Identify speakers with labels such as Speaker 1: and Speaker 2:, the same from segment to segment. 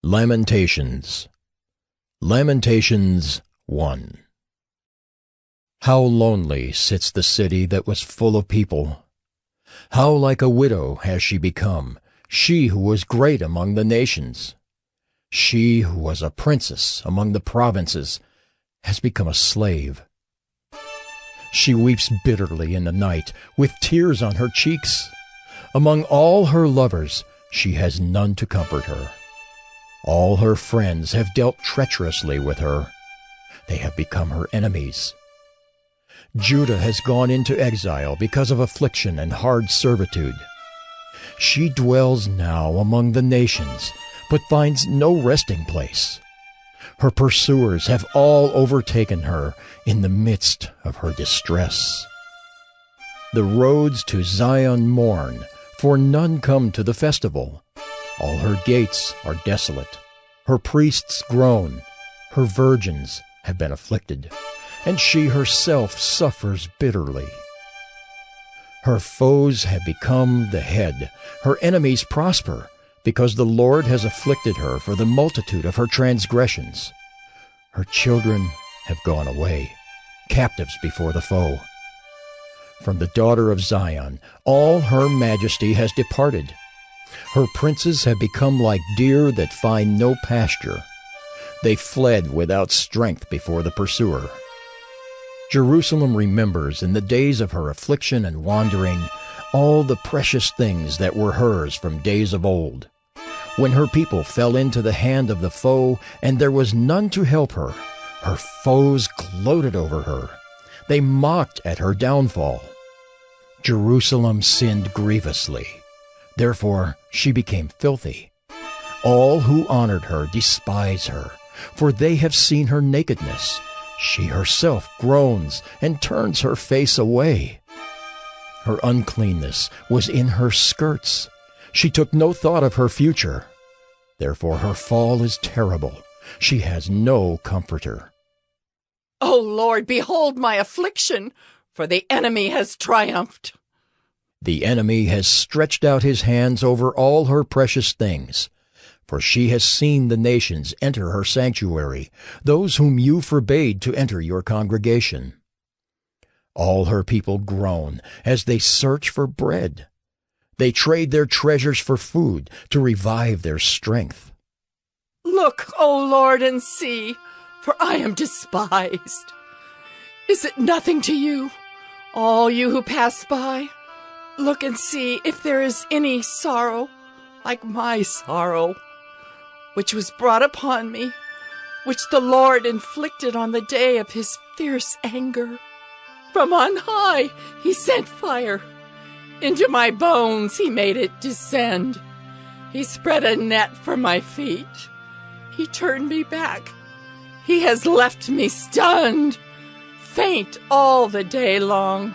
Speaker 1: Lamentations. Lamentations 1. How lonely sits the city that was full of people! How like a widow has she become, she who was great among the nations! She who was a princess among the provinces has become a slave. She weeps bitterly in the night, with tears on her cheeks. Among all her lovers she has none to comfort her. All her friends have dealt treacherously with her. They have become her enemies. Judah has gone into exile because of affliction and hard servitude. She dwells now among the nations, but finds no resting place. Her pursuers have all overtaken her in the midst of her distress. The roads to Zion mourn, for none come to the festival. All her gates are desolate. Her priests groan. Her virgins have been afflicted, and she herself suffers bitterly. Her foes have become the head. Her enemies prosper, because the Lord has afflicted her for the multitude of her transgressions. Her children have gone away, captives before the foe. From the daughter of Zion, all her majesty has departed. Her princes have become like deer that find no pasture. They fled without strength before the pursuer. Jerusalem remembers in the days of her affliction and wandering all the precious things that were hers from days of old. When her people fell into the hand of the foe, and there was none to help her, her foes gloated over her. They mocked at her downfall. Jerusalem sinned grievously. Therefore she became filthy. All who honored her despise her, for they have seen her nakedness. She herself groans and turns her face away. Her uncleanness was in her skirts. She took no thought of her future. Therefore her fall is terrible. She has no comforter.
Speaker 2: O Lord, behold my affliction, for the enemy has triumphed.
Speaker 1: The enemy has stretched out his hands over all her precious things. For she has seen the nations enter her sanctuary, those whom you forbade to enter your congregation. All her people groan as they search for bread. They trade their treasures for food to revive their strength.
Speaker 2: Look, O Lord, and see, for I am despised. Is it nothing to you, all you who pass by? Look and see if there is any sorrow like my sorrow, which was brought upon me, which the Lord inflicted on the day of his fierce anger. From on high he sent fire. Into my bones he made it descend. He spread a net for my feet. He turned me back. He has left me stunned, faint all the day long.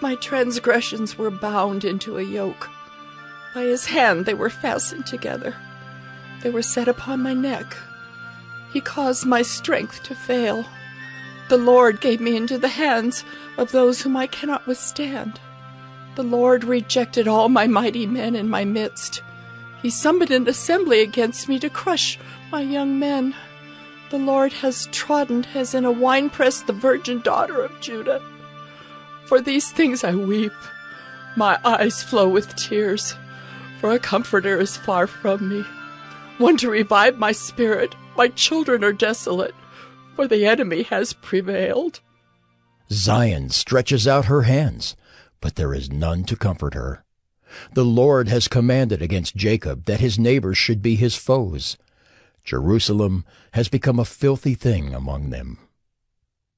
Speaker 2: My transgressions were bound into a yoke. By his hand they were fastened together. They were set upon my neck. He caused my strength to fail. The Lord gave me into the hands of those whom I cannot withstand. The Lord rejected all my mighty men in my midst. He summoned an assembly against me to crush my young men. The Lord has trodden as in a winepress the virgin daughter of Judah. For these things I weep. My eyes flow with tears, for a comforter is far from me, one to revive my spirit. My children are desolate, for the enemy has prevailed.
Speaker 1: Zion stretches out her hands, but there is none to comfort her. The Lord has commanded against Jacob that his neighbors should be his foes. Jerusalem has become a filthy thing among them.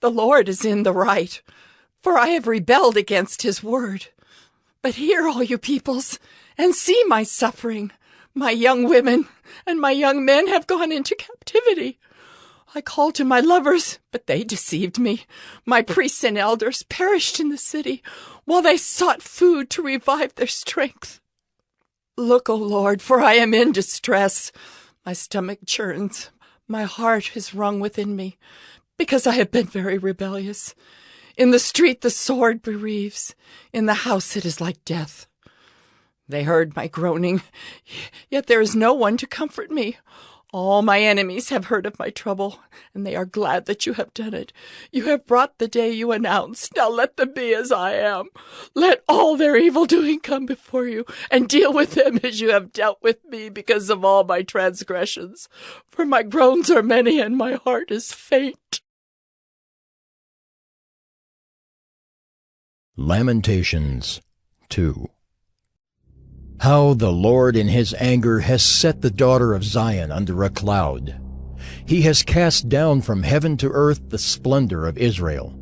Speaker 2: The Lord is in the right, for I have rebelled against his word. But hear, all you peoples, and see my suffering. My young women and my young men have gone into captivity. I called to my lovers, but they deceived me. My priests and elders perished in the city, while they sought food to revive their strength. Look, O Lord, for I am in distress. My stomach churns. My heart is wrung within me, because I have been very rebellious. In the street the sword bereaves. In the house it is like death. They heard my groaning, yet there is no one to comfort me. All my enemies have heard of my trouble, and they are glad that you have done it. You have brought the day you announced. Now let them be as I am. Let all their evil doing come before you, and deal with them as you have dealt with me because of all my transgressions. For my groans are many, and my heart is faint.
Speaker 1: Lamentations 2. How the Lord in his anger has set the daughter of Zion under a cloud. He has cast down from heaven to earth the splendor of Israel.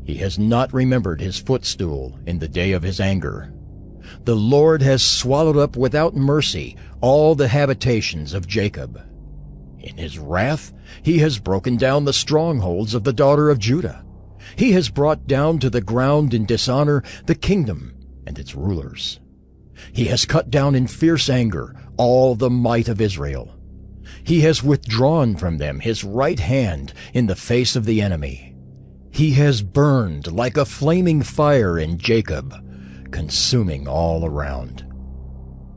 Speaker 1: He has not remembered his footstool in the day of his anger. The Lord has swallowed up without mercy all the habitations of Jacob. In his wrath he has broken down the strongholds of the daughter of Judah. He has brought down to the ground in dishonor the kingdom and its rulers. He has cut down in fierce anger all the might of Israel. He has withdrawn from them his right hand in the face of the enemy. He has burned like a flaming fire in Jacob, consuming all around.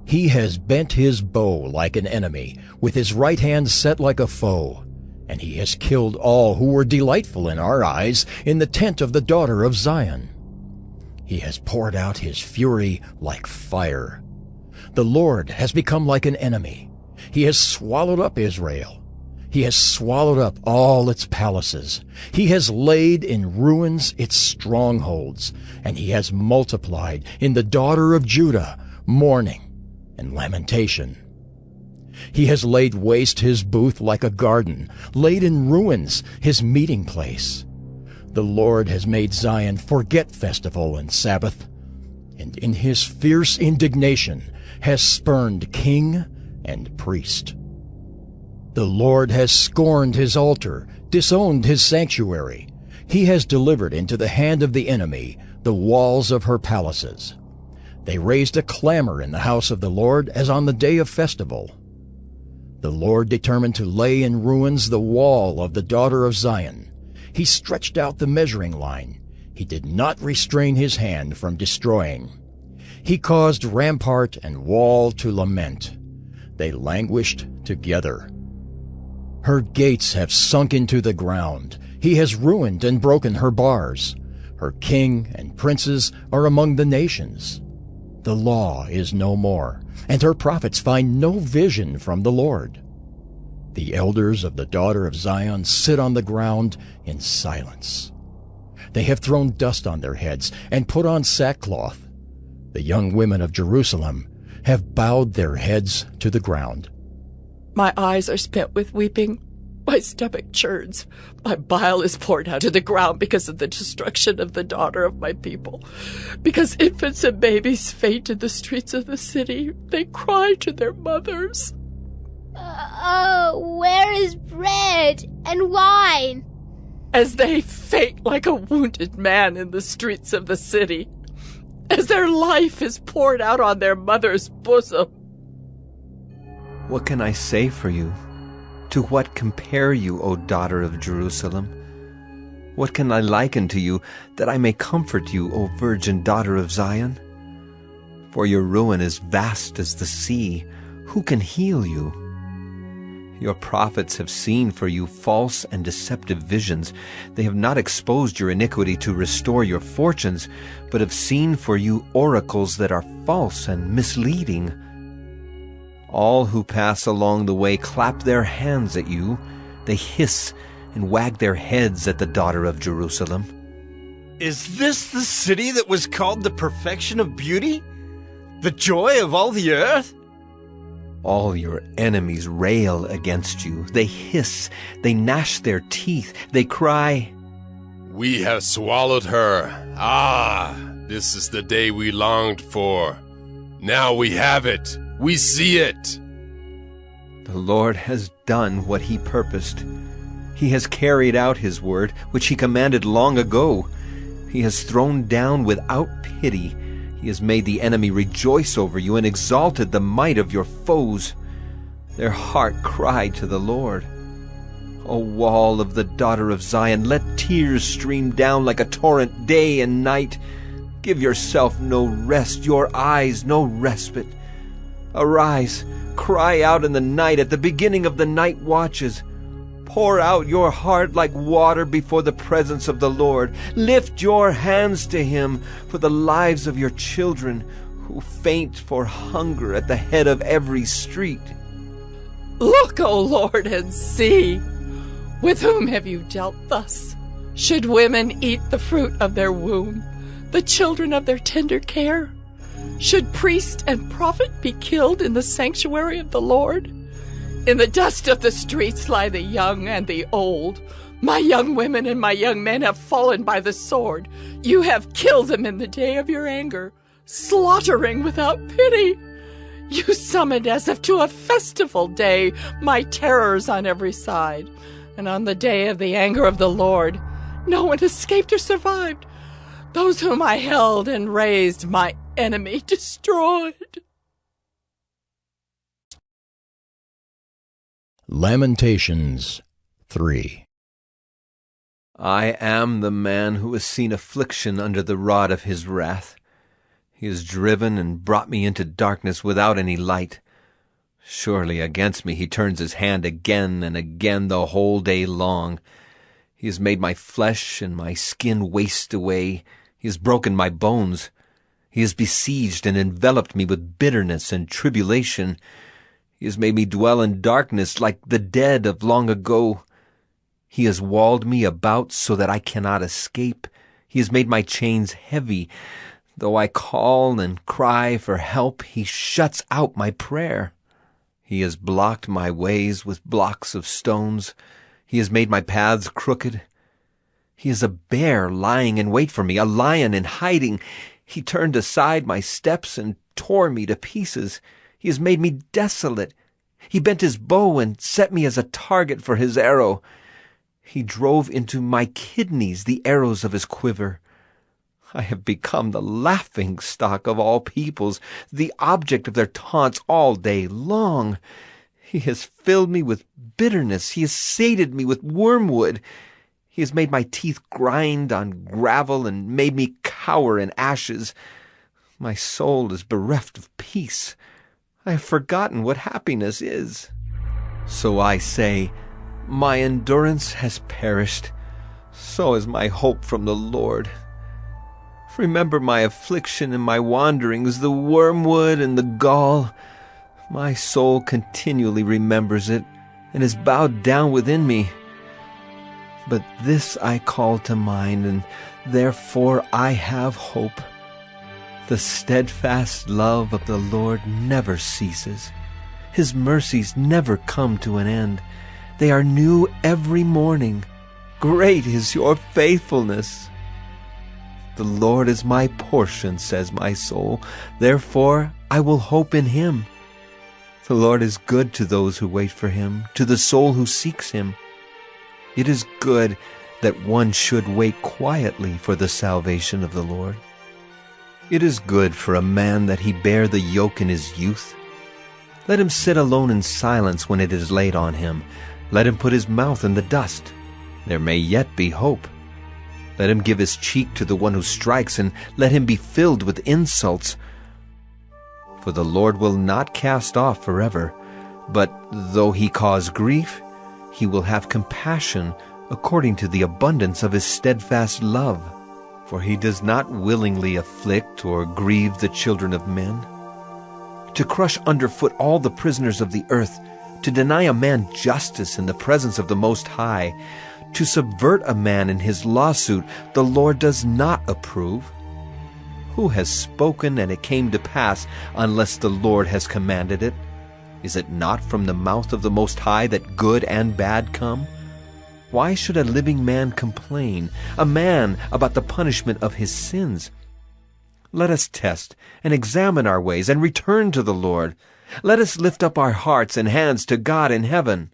Speaker 1: He has bent his bow like an enemy, with his right hand set like a foe, and he has killed all who were delightful in our eyes in the tent of the daughter of Zion. He has poured out his fury like fire. The Lord has become like an enemy. He has swallowed up Israel. He has swallowed up all its palaces. He has laid in ruins its strongholds, and he has multiplied in the daughter of Judah mourning and lamentation. He has laid waste his booth like a garden, laid in ruins his meeting place. The Lord has made Zion forget festival and Sabbath, and in his fierce indignation has spurned king and priest. The Lord has scorned his altar, disowned his sanctuary. He has delivered into the hand of the enemy the walls of her palaces. They raised a clamor in the house of the Lord as on the day of festival. The Lord determined to lay in ruins the wall of the daughter of Zion. He stretched out the measuring line. He did not restrain his hand from destroying. He caused rampart and wall to lament. They languished together. Her gates have sunk into the ground. He has ruined and broken her bars. Her king and princes are among the nations. The law is no more, and her prophets find no vision from the Lord. The elders of the daughter of Zion sit on the ground in silence. They have thrown dust on their heads and put on sackcloth. The young women of Jerusalem have bowed their heads to the ground.
Speaker 2: My eyes are spent with weeping. My stomach churns. My bile is poured out to the ground because of the destruction of the daughter of my people. Because infants and babies faint in the streets of the city, they cry to their mothers.
Speaker 3: Oh, where is bread and wine?
Speaker 2: As they faint like a wounded man in the streets of the city, as their life is poured out on their mother's bosom.
Speaker 4: What can I say for you? To what compare you, O daughter of Jerusalem? What can I liken to you, that I may comfort you, O virgin daughter of Zion? For your ruin is vast as the sea. Who can heal you? Your prophets have seen for you false and deceptive visions. They have not exposed your iniquity to restore your fortunes, but have seen for you oracles that are false and misleading. All who pass along the way clap their hands at you. They hiss and wag their heads at the daughter of Jerusalem.
Speaker 5: Is this the city that was called the perfection of beauty? The joy of all the earth?
Speaker 4: All your enemies rail against you. They hiss, they gnash their teeth, they cry,
Speaker 6: "We have swallowed her. Ah, this is the day we longed for. Now we have it. We see it."
Speaker 4: The Lord has done what he purposed. He has carried out his word, which he commanded long ago. He has thrown down without pity. He has made the enemy rejoice over you and exalted the might of your foes. Their heart cried to the Lord. O wall of the daughter of Zion, let tears stream down like a torrent day and night. Give yourself no rest, your eyes no respite. Arise, cry out in the night at the beginning of the night watches. Pour out your heart like water before the presence of the Lord. Lift your hands to him for the lives of your children who faint for hunger at the head of every street.
Speaker 2: Look, O Lord, and see. With whom have you dealt thus? Should women eat the fruit of their womb, the children of their tender care? Should priest and prophet be killed in the sanctuary of the Lord? In the dust of the streets lie the young and the old. My young women and my young men have fallen by the sword. You have killed them in the day of your anger, slaughtering without pity. You summoned as if to a festival day my terrors on every side. And on the day of the anger of the Lord, no one escaped or survived. Those whom I held and raised, my enemy destroyed.
Speaker 1: Lamentations 3.
Speaker 4: I am the man who has seen affliction under the rod of his wrath. He has driven and brought me into darkness without any light. Surely against me he turns his hand again and again the whole day long. He has made my flesh and my skin waste away. He has broken my bones. He has besieged and enveloped me with bitterness and tribulation. He has made me dwell in darkness like the dead of long ago. He has walled me about so that I cannot escape. He has made my chains heavy. Though I call and cry for help, he shuts out my prayer. He has blocked my ways with blocks of stones. He has made my paths crooked. He is a bear lying in wait for me, a lion in hiding. He turned aside my steps and tore me to pieces. He has made me desolate. He bent his bow and set me as a target for his arrow. He drove into my kidneys the arrows of his quiver. I have become the laughing-stock of all peoples, the object of their taunts all day long. He has filled me with bitterness. He has sated me with wormwood. He has made my teeth grind on gravel and made me cower in ashes. My soul is bereft of peace. I have forgotten what happiness is. So I say, my endurance has perished. So is my hope from the Lord. Remember my affliction and my wanderings, the wormwood and the gall. My soul continually remembers it and is bowed down within me. But this I call to mind, and therefore I have hope. The steadfast love of the Lord never ceases. His mercies never come to an end. They are new every morning. Great is your faithfulness. The Lord is my portion, says my soul. Therefore I will hope in him. The Lord is good to those who wait for him, to the soul who seeks him. It is good that one should wait quietly for the salvation of the Lord. It is good for a man that he bear the yoke in his youth. Let him sit alone in silence when it is laid on him. Let him put his mouth in the dust. There may yet be hope. Let him give his cheek to the one who strikes, and let him be filled with insults. For the Lord will not cast off forever, but though he cause grief, he will have compassion according to the abundance of his steadfast love. For he does not willingly afflict or grieve the children of men. To crush underfoot all the prisoners of the earth, to deny a man justice in the presence of the Most High, to subvert a man in his lawsuit, the Lord does not approve. Who has spoken and it came to pass, unless the Lord has commanded it? Is it not from the mouth of the Most High that good and bad come? Why should a living man complain, a man about the punishment of his sins? Let us test and examine our ways and return to the Lord. Let us lift up our hearts and hands to God in heaven.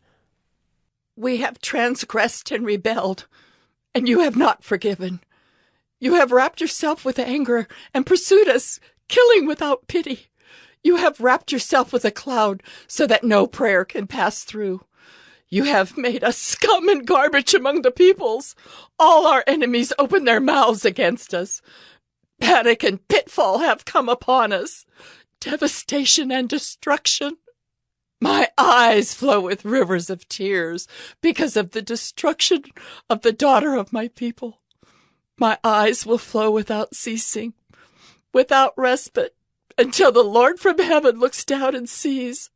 Speaker 2: We have transgressed and rebelled, and you have not forgiven. You have wrapped yourself with anger and pursued us, killing without pity. You have wrapped yourself with a cloud so that no prayer can pass through. You have made us scum and garbage among the peoples. All our enemies open their mouths against us. Panic and pitfall have come upon us, devastation and destruction. My eyes flow with rivers of tears because of the destruction of the daughter of my people. My eyes will flow without ceasing, without respite, until the Lord from heaven looks down and sees.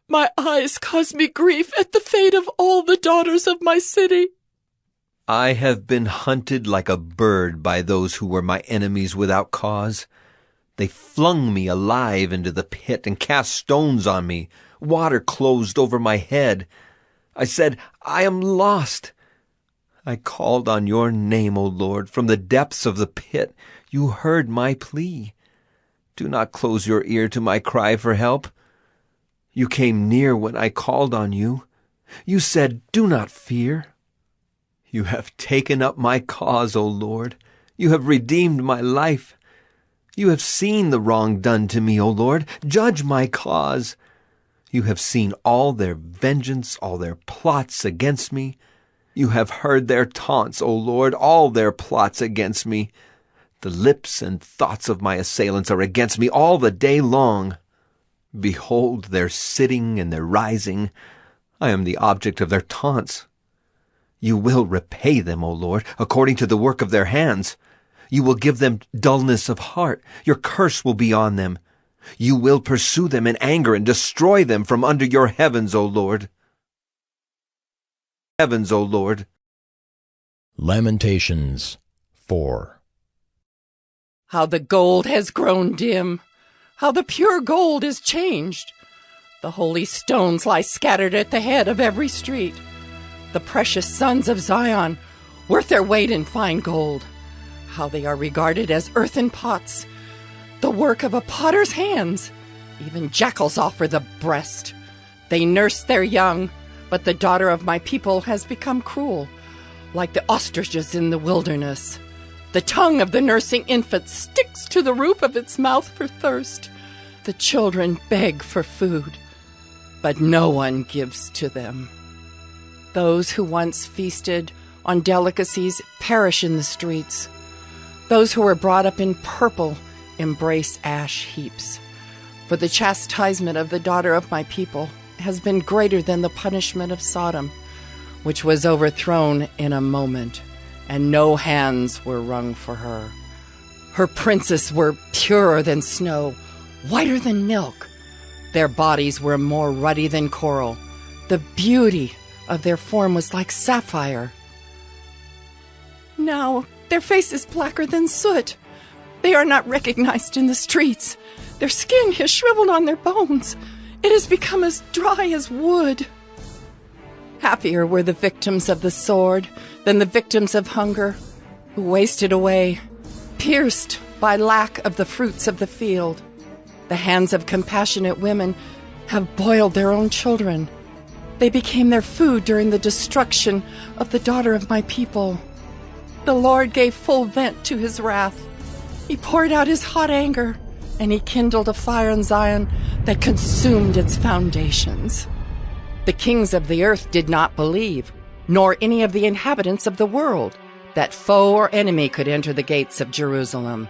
Speaker 2: My eyes cause me grief at the fate of all the daughters of my city.
Speaker 4: I have been hunted like a bird by those who were my enemies without cause. They flung me alive into the pit and cast stones on me. Water closed over my head. I said, I am lost. I called on your name, O Lord, from the depths of the pit. You heard my plea. Do not close your ear to my cry for help. You came near when I called on you. You said, do not fear. You have taken up my cause, O Lord. You have redeemed my life. You have seen the wrong done to me, O Lord. Judge my cause. You have seen all their vengeance, all their plots against me. You have heard their taunts, O Lord, all their plots against me. The lips and thoughts of my assailants are against me all the day long. Behold their sitting and their rising. I am the object of their taunts. You will repay them, O Lord, according to the work of their hands. You will give them dullness of heart. Your curse will be on them. You will pursue them in anger and destroy them from under your heavens, O Lord. Heavens, O Lord.
Speaker 1: Lamentations 4.
Speaker 2: How the gold has grown dim, how the pure gold is changed. The holy stones lie scattered at the head of every street. The precious sons of Zion, worth their weight in fine gold. How they are regarded as earthen pots, the work of a potter's hands. Even jackals offer the breast. They nurse their young, but the daughter of my people has become cruel, like the ostriches in the wilderness. The tongue of the nursing infant sticks to the roof of its mouth for thirst. The children beg for food, but no one gives to them. Those who once feasted on delicacies perish in the streets. Those who were brought up in purple embrace ash heaps. For the chastisement of the daughter of my people has been greater than the punishment of Sodom, which was overthrown in a moment, and no hands were wrung for her. Her princes were purer than snow, whiter than milk. Their bodies were more ruddy than coral. The beauty of their form was like sapphire. Now their face is blacker than soot. They are not recognized in the streets. Their skin has shriveled on their bones. It has become as dry as wood. Happier were the victims of the sword than the victims of hunger, who wasted away, pierced by lack of the fruits of the field. The hands of compassionate women have boiled their own children. They became their food during the destruction of the daughter of my people. The Lord gave full vent to his wrath. He poured out his hot anger, and he kindled a fire in Zion that consumed its foundations. The kings of the earth did not believe, nor any of the inhabitants of the world, that foe or enemy could enter the gates of Jerusalem.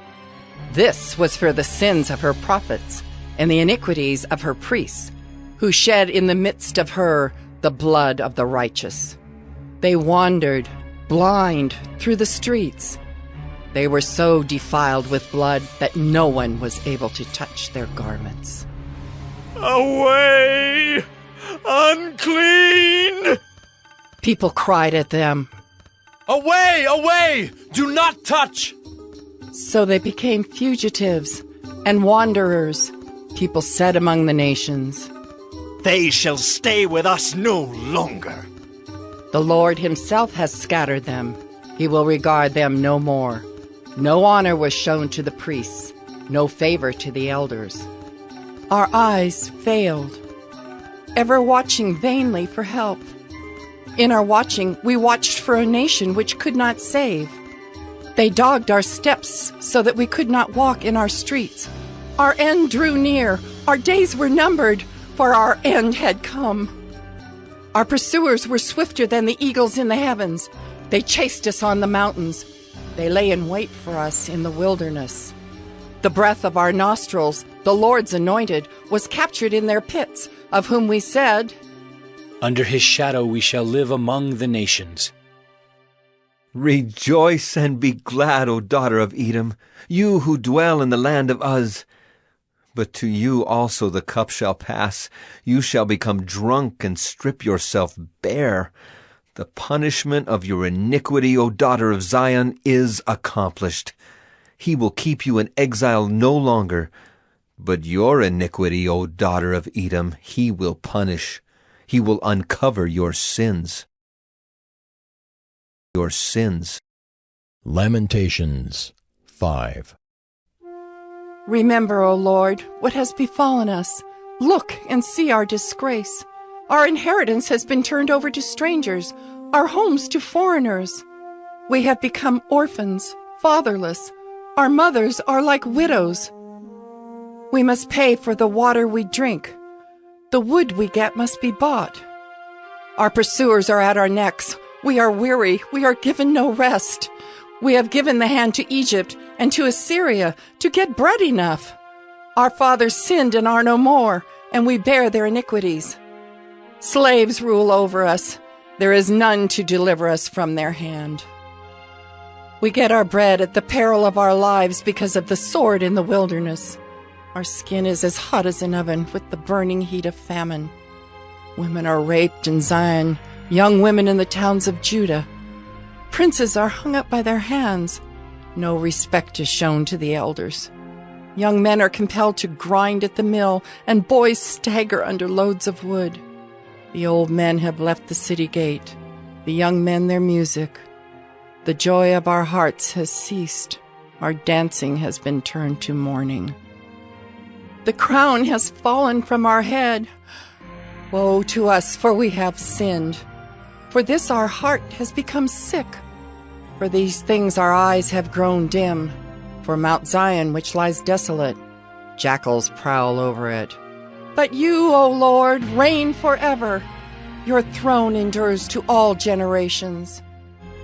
Speaker 2: This was for the sins of her prophets and the iniquities of her priests, who shed in the midst of her the blood of the righteous. They wandered, blind, through the streets. They were so defiled with blood that no one was able to touch their garments.
Speaker 5: Away! Unclean!
Speaker 2: People cried at them.
Speaker 5: Away! Away! Do not touch!
Speaker 2: So they became fugitives and wanderers, people said among the nations.
Speaker 5: They shall stay with us no longer.
Speaker 2: The Lord himself has scattered them. He will regard them no more. No honor was shown to the priests, no favor to the elders. Our eyes failed, ever watching vainly for help. In our watching, we watched for a nation which could not save. They dogged our steps so that we could not walk in our streets. Our end drew near. Our days were numbered, for our end had come. Our pursuers were swifter than the eagles in the heavens. They chased us on the mountains. They lay in wait for us in the wilderness. The breath of our nostrils, the Lord's anointed, was captured in their pits, of whom we said,
Speaker 7: Under his shadow we shall live among the nations.
Speaker 4: Rejoice and be glad, O daughter of Edom, you who dwell in the land of Uz. But to you also the cup shall pass. You shall become drunk and strip yourself bare. The punishment of your iniquity, O daughter of Zion, is accomplished. He will keep you in exile no longer. But your iniquity, O daughter of Edom, he will punish. He will uncover your sins. Your sins.
Speaker 1: Lamentations 5.
Speaker 2: Remember, O Lord, what has befallen us. Look and see our disgrace. Our inheritance has been turned over to strangers, our homes to foreigners. We have become orphans, fatherless. Our mothers are like widows. We must pay for the water we drink. The wood we get must be bought. Our pursuers are at our necks. We are weary. We are given no rest. We have given the hand to Egypt and to Assyria to get bread enough. Our fathers sinned and are no more, and we bear their iniquities. Slaves rule over us. There is none to deliver us from their hand. We get our bread at the peril of our lives because of the sword in the wilderness. Our skin is as hot as an oven with the burning heat of famine. Women are raped in Zion, young women in the towns of Judah. Princes are hung up by their hands. No respect is shown to the elders. Young men are compelled to grind at the mill, and boys stagger under loads of wood. The old men have left the city gate, the young men their music. The joy of our hearts has ceased. Our dancing has been turned to mourning. The crown has fallen from our head. Woe to us, for we have sinned. For this our heart has become sick. For these things our eyes have grown dim. For Mount Zion, which lies desolate, jackals prowl over it. But you, O Lord, reign forever. Your throne endures to all generations.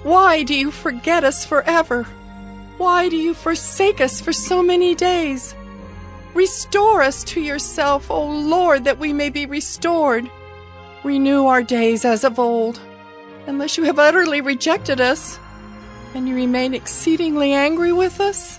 Speaker 2: Why do you forget us forever? Why do you forsake us for so many days? Restore us to yourself, O Lord, that we may be restored. Renew our days as of old, unless you have utterly rejected us, and you remain exceedingly angry with us.